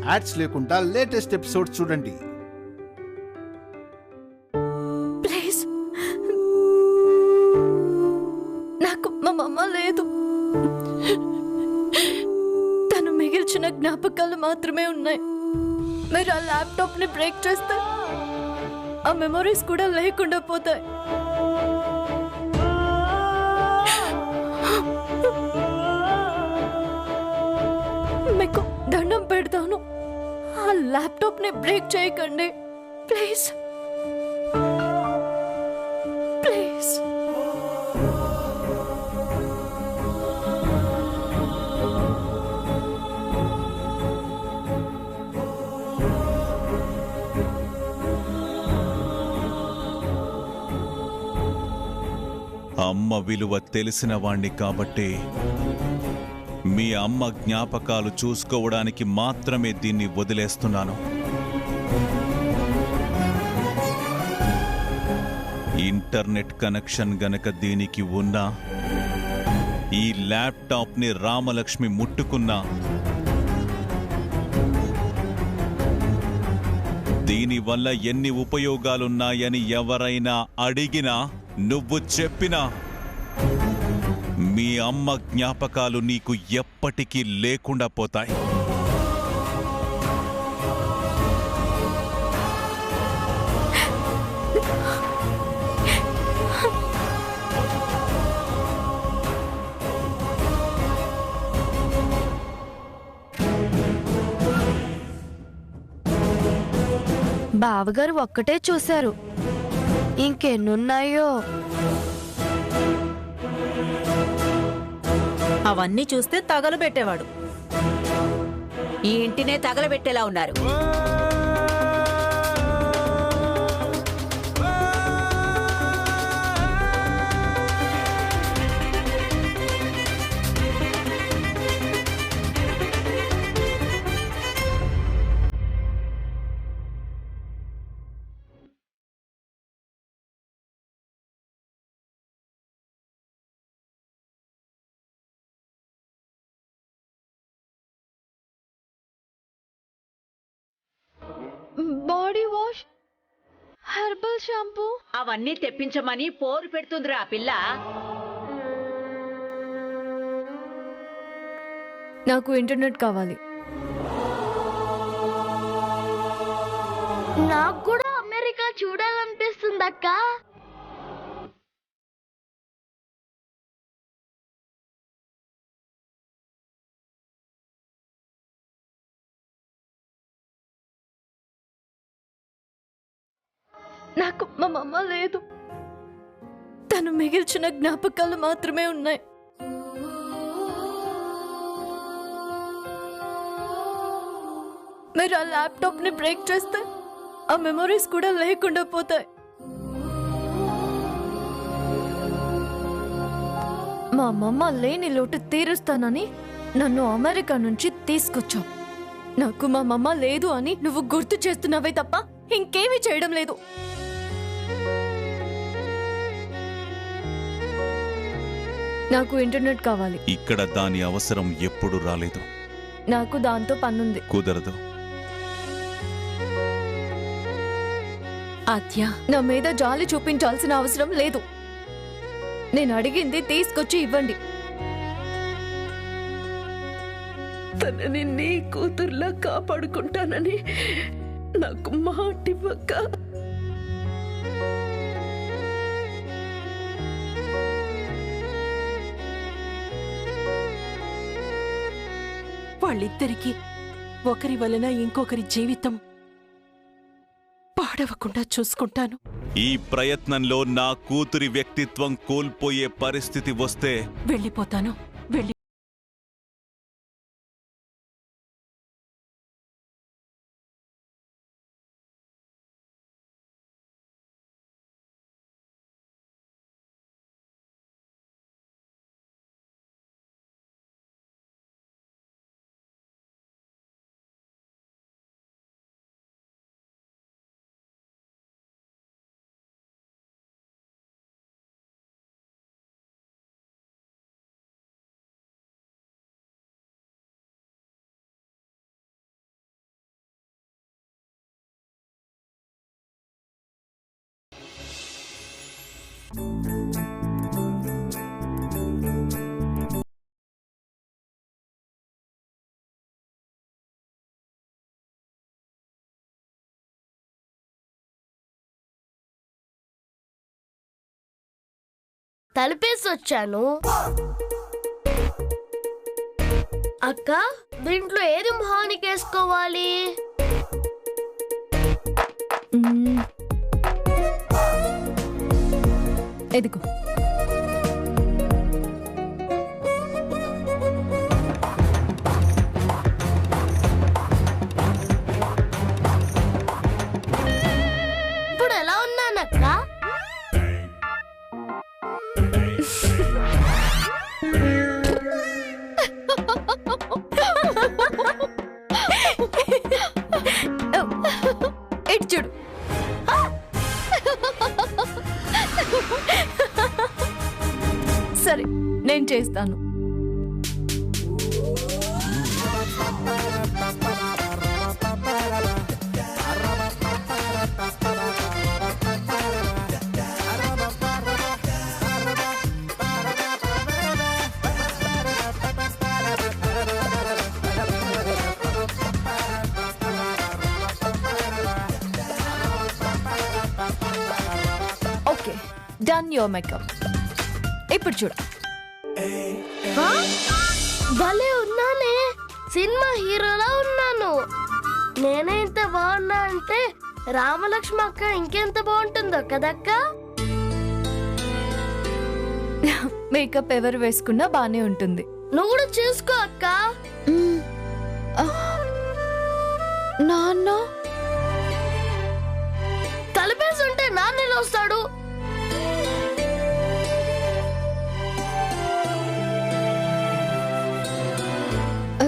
Ads లేకుండా latest episodes చూడండి. Please, నాకు మా అమ్మ లేదు. తను మిగిల్చిన జ్ఞాపకాలు మాత్రమే ఉన్నాయి. మీరు ఆ ల్యాప్టాప్ ని బ్రేక్ చేస్తే ఆ మెమరీస్ కూడా లేకుండా పోతాయి. మీకు దండం పెడతాను, ఆ ల్యాప్టాప్ ని బ్రేక్ చేయకండి ప్లీజ్. ప్లీజ్. అమ్మ విలువ తెలిసిన వాణ్ణి కాబట్టి మీ అమ్మ జ్ఞాపకాలు చూసుకోవడానికి మాత్రమే దీన్ని వదిలేస్తున్నాను. ఇంటర్నెట్ కనెక్షన్ గనక దీనికి ఉన్నా, ఈ ల్యాప్టాప్ని రామలక్ష్మి ముట్టుకున్నా, దీనివల్ల ఎన్ని ఉపయోగాలున్నాయని ఎవరైనా అడిగినా, నువ్వు చెప్పినా మీ అమ్మ జ్ఞాపకాలు నీకు ఎప్పటికీ లేకుండా పోతాయి. బావగారు ఒక్కటే చూశారు, ఇంకెన్నున్నాయో. అవన్నీ చూస్తే తగలబెట్టేవాడు. ఈ ఇంటినే తగలబెట్టేలా ఉన్నారు. బాడీ వాష్, హెర్బల్ షాంపూ అవన్నీ తెప్పించమని పోరు పెడుతుందిరా ఆ పిల్ల. నాకు ఇంటర్నెట్ కావాలి. నాకు కూడా అమెరికా చూడాలనిపిస్తుంది అక్క. నాకు మా అమ్మ లేదు. తను మిగిల్చిన జ్ఞాపకాలు మాత్రమే ఉన్నాయి. మీరు ఆ ల్యాప్టాప్ ని బ్రేక్ చేస్తే ఆ మెమరీస్ కూడా లేకుండా పోతాయి. మా అమ్మమ్మ లేని లోటు తీరుస్తానని నన్ను అమెరికా నుంచి తీసుకొచ్చావు. నాకు మా అమ్మమ్మ లేదు అని నువ్వు గుర్తు చేస్తున్నావే తప్ప ఇంకేమీ చేయడం లేదు. నాకు ఇంటర్నెట్ కావాలి. ఇక్కడ దాని అవసరం ఎప్పుడు రాలేదు. నాకు దాంతో పనుంది. కుదరదు. ఆద్య, నా మీద జాలి చూపించాల్సిన అవసరం లేదు. నేను అడిగింది తీసుకొచ్చి ఇవ్వండి. తనని నీ కూతుర్లా కాపాడుకుంటానని నాకు మాటివ్వక. వాళ్ళిద్దరికీ ఒకరి వలన ఇంకొకరి జీవితం పాడవకుండా చూసుకుంటాను. ఈ ప్రయత్నంలో నా కూతురి వ్యక్తిత్వం కోల్పోయే పరిస్థితి వస్తే వెళ్ళిపోతాను. తలుపేసి వచ్చాను. అక్క, దీంట్లో ఏది మొహానికి వేసుకోవాలి? ఎదుగు. ఇప్పుడు ఎలా ఉన్నానక్క? ఇటు చూడు. సరే, నేను చేస్తాను. Okay, done your makeup. ఇప్పుడు చూడు. భలే ఉన్నానే, సినిమా హీరోలా ఉన్నాను. నేనే ఇంత బాగున్నా అంటే రామలక్ష్మి అక్క ఇంకెంత బాగుంటుందో కదక్క. మేకప్ ఎవరు వేసుకున్నా బానే ఉంటుంది. నువ్వు కూడా చేసుకో అక్క. నాన్న తలపేసి ఉంటే నాన్న వస్తాడు.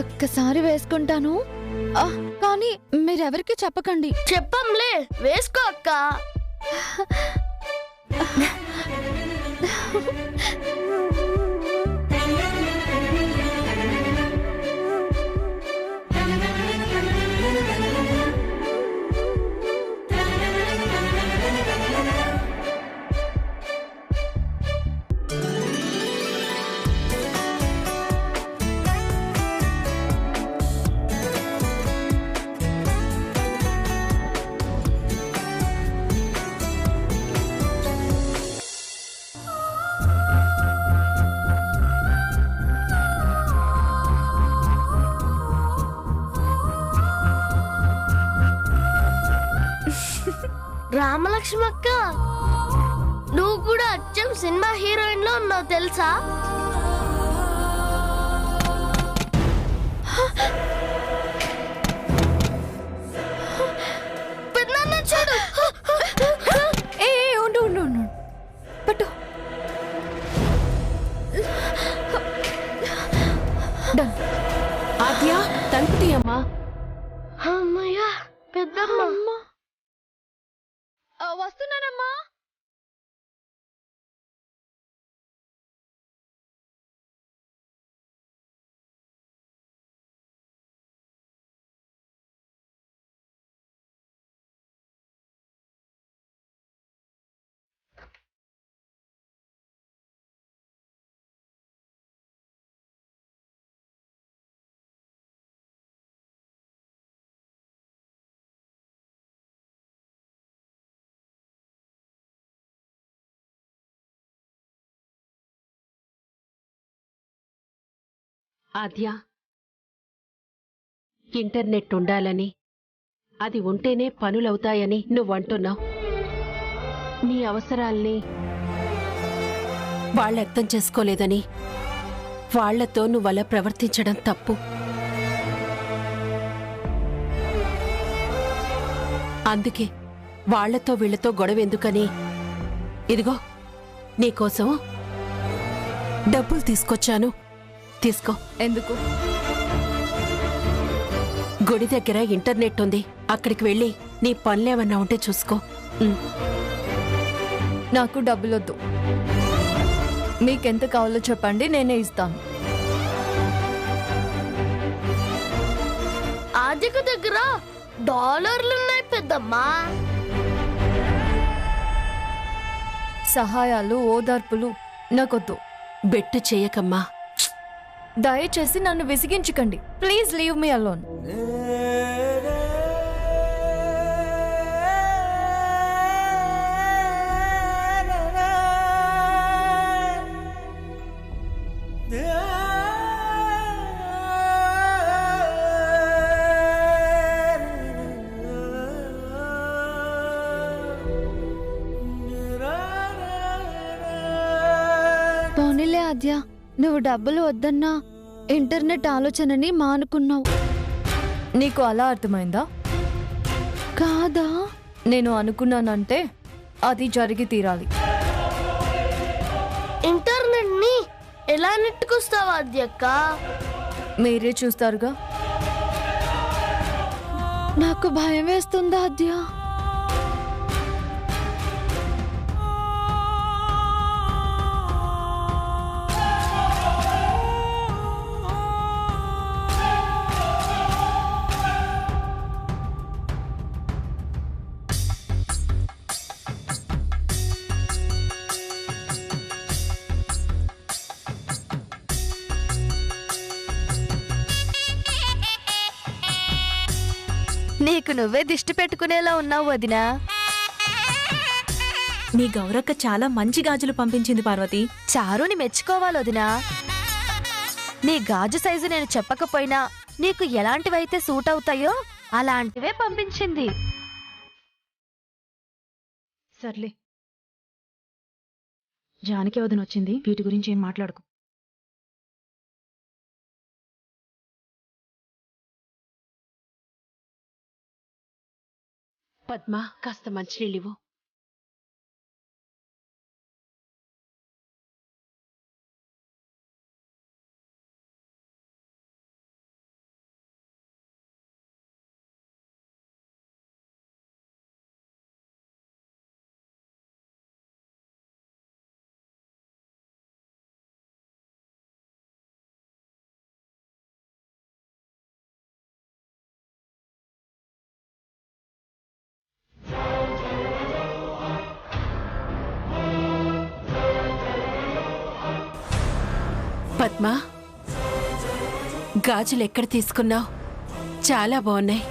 ఒక్కసారి వేసుకుంటాను, కానీ మీరెవరికి చెప్పకండి. చెప్పంలే, వేసుకో అక్క. రామలక్ష్మి అక్క, నువ్వు కూడా అచ్చం సినిమా హీరోయిన్ లో ఉన్నావు తెలుసా? పెద్దనాన్న చూడు. ఏ ఉండు ఉండు ఉండు, పట్టు. డన్. ఆద్య, తలుపు తీయమ్మా. అమ్మయ్యా, పెద్దమ్మ. వస్తున్నానమ్మా. ఆద్య, ఇంటర్నెట్ ఉండాలని, అది ఉంటేనే పనులవుతాయని నువ్వంటున్నావు. నీ అవసరాల్ని వాళ్ళు అర్థం చేసుకోలేదని వాళ్లతో నువ్వలా ప్రవర్తించడం తప్పు. అందుకే వాళ్లతో వీళ్లతో గొడవెందుకని ఇదిగో నీకోసం డబ్బులు తీసుకొచ్చాను. తీసుకో. ఎందుకు? గుడి దగ్గర ఇంటర్నెట్ ఉంది, అక్కడికి వెళ్ళి నీ పనులేమన్నా ఉంటే చూసుకో. నాకు డబ్బులొద్దు. మీకెంత కావాలో చెప్పండి, నేనే ఇస్తాను. ఆదిక దగ్గర $లున్నాయి పెద్దమ్మా. సహాయాలు ఓదార్పులు నాకొద్దు. బెట్టు చేయకమ్మా. దయచేసి నన్ను విసిగించకండి. Please leave me alone. పోనీలే ఆద్య, నువ్వు డబ్బులు వద్దన్నా ఇంటర్నెట్ ఆలోచనని మానుకున్నావు. నీకు అలా అర్థమైందా? కాదా? నేను అనుకున్నానంటే అది జరిగి తీరాలి. ఇంటర్నెట్ ని ఎలా నెట్టుకొస్తావా అధ్యక్క? మీరే చూస్తారుగా. నాకు భయం వేస్తుందా ఆద్య? నీకు నువ్వే దిష్టి పెట్టుకునేలా ఉన్నావు వదినా. మీ గౌరక్క చాలా మంచి గాజులు పంపించింది పార్వతి. చారుని మెచ్చుకోవాలి వదినా. నీ గాజు సైజు నేను చెప్పకపోయినా నీకు ఎలాంటివైతే సూట్ అవుతాయో అలాంటివే పంపించింది. సర్లే, జానకి వదిన వచ్చింది, వీటి గురించి ఏం మాట్లాడుకో. పద్మ, కాస్త మంచినీళ్ళివ్వు. పద్మ, గాజులు ఎక్కడ తీసుకున్నావు? చాలా బాగున్నాయి.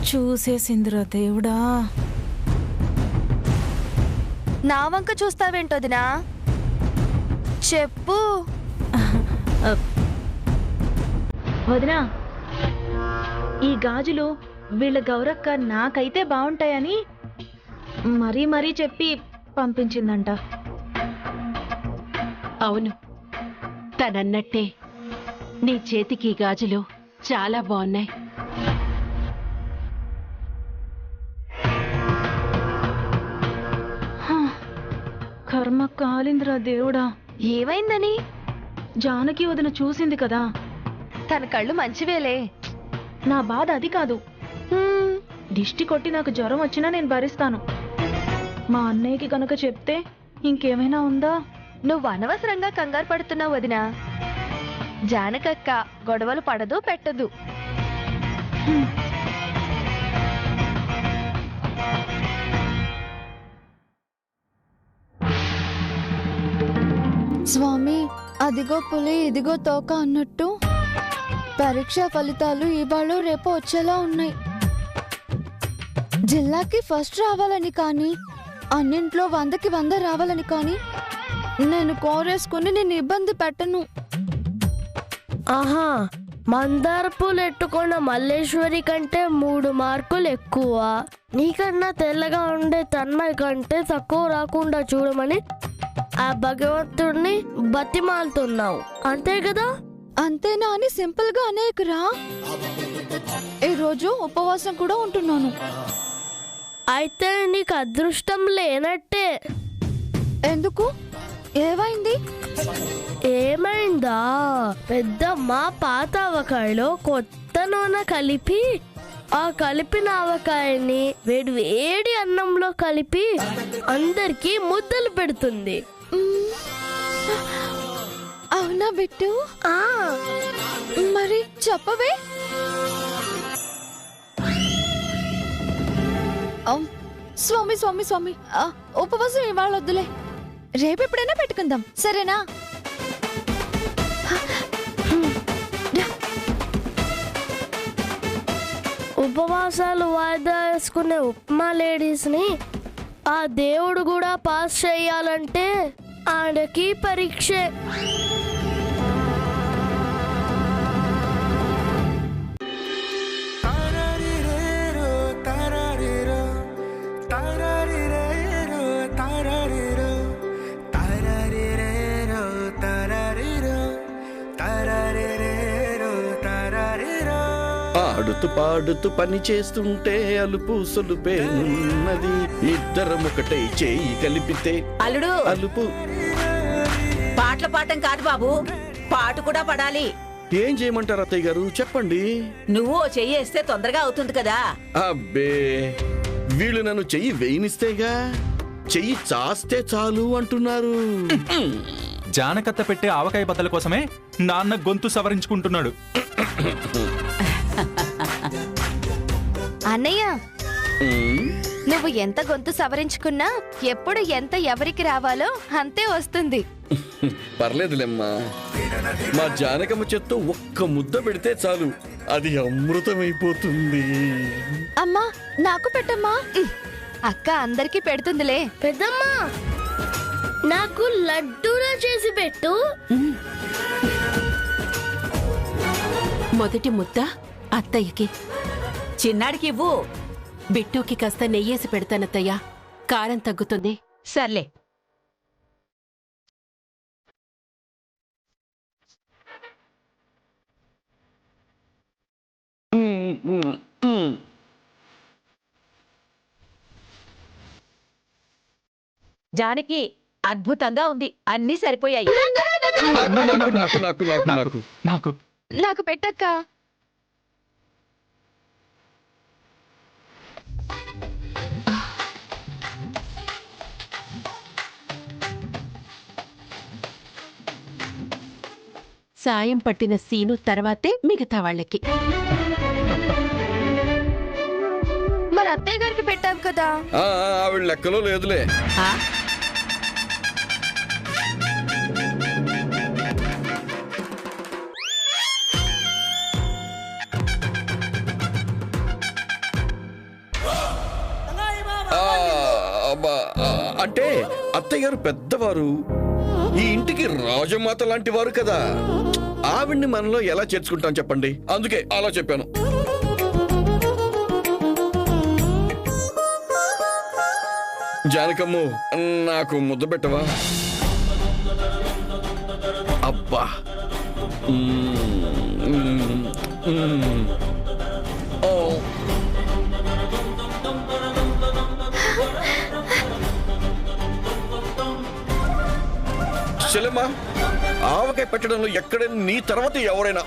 చూసేసిందిరా దేవుడా. నా వంక చూస్తావేంటోదినా? చెప్పు. వదినా, ఈ గాజులు వీళ్ళ గౌరక్క నాకైతే బాగుంటాయని మరీ మరీ చెప్పి పంపించిందంట. అవును, తనన్నట్టే నీ చేతికి గాజులు చాలా బాగున్నాయి. కర్మ కాలిందిరా దేవుడా. ఏమైందని? జానకి వదిన చూసింది కదా. తన కళ్ళు మంచివేలే. నా బాధ అది కాదు. దిష్టి కొట్టి నాకు జ్వరం వచ్చినా నేను భరిస్తాను. మా అన్నయ్యకి కనుక చెప్తే ఇంకేమైనా ఉందా? నువ్వు అనవసరంగా కంగారు పడుతున్నావు వదినా. జానకక్క గొడవలు పడదు పెట్టదు. స్వామి, అదిగో పులి ఇదిగో తోక అన్నట్టు పరీక్షా ఫలితాలు ఇవాళ రేపు వచ్చేలా ఉన్నాయి. జిల్లాకి ఫస్ట్ రావాలని కానీ, అన్నింట్లో 100కి 100 రావాలని కానీ నేను కోరేసుకుని నేను ఇబ్బంది పెట్టను. ఆహా, మందార పూలు ఎట్టుకున్న మల్లేశ్వరి కంటే 3 మార్కులు ఎక్కువ. నీకన్నా తెల్లగా ఉండే తన్మయ్ కంటే తక్కువ రాకుండా చూడమని ఆ భగవంతుడిని బతిమాలుతున్నావు, అంతే కదా? అంతేనా అని సింపుల్ గా అనేకురా. ఈ రోజు ఉపవాసం కూడా ఉంటున్నాను. అయితే నీకు అదృష్టం లేనట్టే. ఎందుకు? ఏమైంది? ఏమైందా? పెద్దమ్మ పాత ఆవకాయలో కొత్త నూనె కలిపి ఆ కలిపిన ఆవకాయని వేడి వేడి అన్నంలో కలిపి అందరికి ముద్దలు పెడుతుంది. అవునా బిట్టు? మరి చెప్పవే. స్వామి స్వామి స్వామి ఉపవాసం ఇవాళ వద్దులే, రేపు ఎప్పుడైనా పెట్టుకుందాం, సరేనా? ఉపవాసాలు వాయిదా వేసుకునే ఉప్మా లేడీస్ ని ఆ దేవుడు కూడా పాస్ చేయాలంటే ఆడకి పరీక్షే. ఆడుతూ పాడుతూ పని చేస్తుంటే అలుపు సులుపేనున్నది, ఇద్దరం ఒకటై చేయి కలిపితే అల్లుడు అలుపు. పాటల పాఠం కాదు బాబు, పాట కూడా పడాలి. ఏం చేయమంటారు అత్తయ్య గారు, చెప్పండి. నువ్వు ఓ చెయ్యి వేస్తే తొందరగా అవుతుంది కదా. అబ్బే, వీళ్ళు నన్ను చెయ్యి వేయినిస్తేగా, చెయ్యి చాస్తే చాలు అంటున్నారు. జానకత్త పెట్టే ఆవకాయ బద్దల కోసమే నాన్న గొంతు సవరించుకుంటున్నాడు. అన్నయ్య, నువ్వు ఎంత గొంతు సవరించుకున్నా ఎప్పుడు ఎంత ఎవరికి రావాలో అంతే వస్తుంది. పర్లేదులేమ్మా, మా జానకమ్మ చేత్తో ఒక్క ముద్ద పెడితే చాలు, అది అమృతమైపోతుంది. అమ్మా, నాకు పెట్టమ్మా. అక్క అందరికీ పెడుతుందిలే. పెద్దమ్మా, నాకు లడ్డూలా చేసి పెట్టు. మొదటి ముద్ద అత్తయ్యకి, చిన్నాడికి ఇవ్వు. బిట్టుకి కాస్త నెయ్యేసి పెడతానత్తయ్యా, కారం తగ్గుతుంది. సర్లే. జానకి, అద్భుతంగా ఉంది, అన్నీ సరిపోయాయి. నాకు నాకు పెట్టక్క. సాయం పట్టిన సీను తర్వాతే మిగతా వాళ్ళకి. మరి అత్తయ్య గారికి పెట్టావు కదా. ఆవిడ లెక్కలో లేదులే. అంటే అత్తయ్య గారు పెద్దవారు, ఈ ఇంటికి రాజమాత లాంటి వారు కదా, ఆవిడ్ని మనలో ఎలా చేర్చుకుంటాం చెప్పండి, అందుకే అలా చెప్పాను. జానకమ్ము, నాకు ముద్ద పెట్టవా? అబ్బా, చెల్లెమ్మా, ఆవకాయ పెట్టడంలో ఎక్కడైనా నీ తర్వాత ఎవరైనా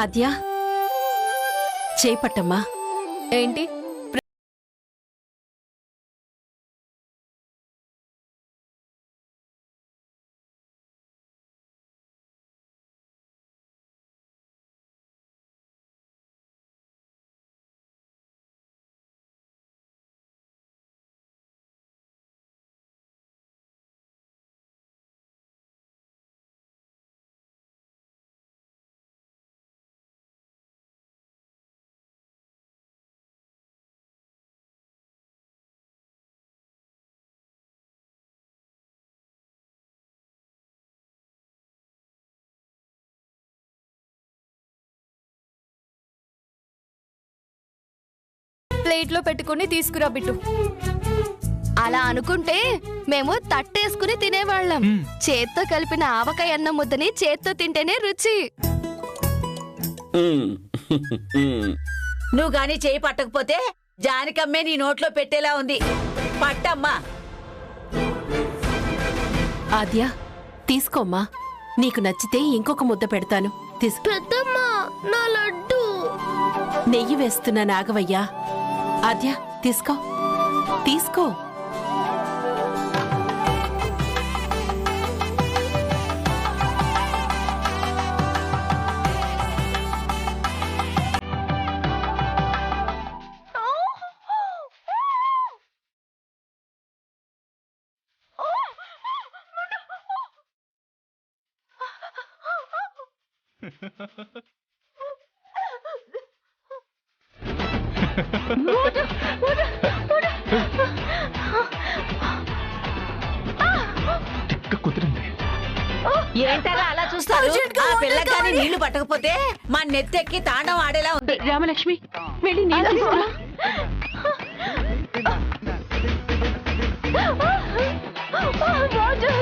ఆద్యా, చేపట్టమ్మా. ఏంటి? ప్లేట్లో పెట్టుకుని తీసుకురా బిట్టు. అలా అనుకుంటే మేము తట్టేసుకుని తినేవాళ్ళం. చేత్తో కలిపిన ఆవకాయ అన్నం ముద్దని చేత్తో తింటేనే రుచి. నువ్వు గాని చేయి పట్టకపోతే జానకమ్మే నీ నోట్లో పెట్టేలా ఉంది. పట్టమ్మా. ఆద్యా, తీసుకోమ్మా, నీకు నచ్చితే ఇంకొక ముద్ద పెడతాను. పెద్దమ్మా, నా లడ్డు. నెయ్యి వేస్తున్నా నాగవయ్యా. ఆద్య తీసుకో తీసుకో. కుదిరింది. ఏంటలా అలా చూస్తారు? ఆ పిల్లగాని నీళ్లు పట్టకపోతే మా నెత్తెక్కి తాండం ఆడేలా ఉంది. రామలక్ష్మి వెళ్ళి నీళ్ళు తీసుకురా. వాటర్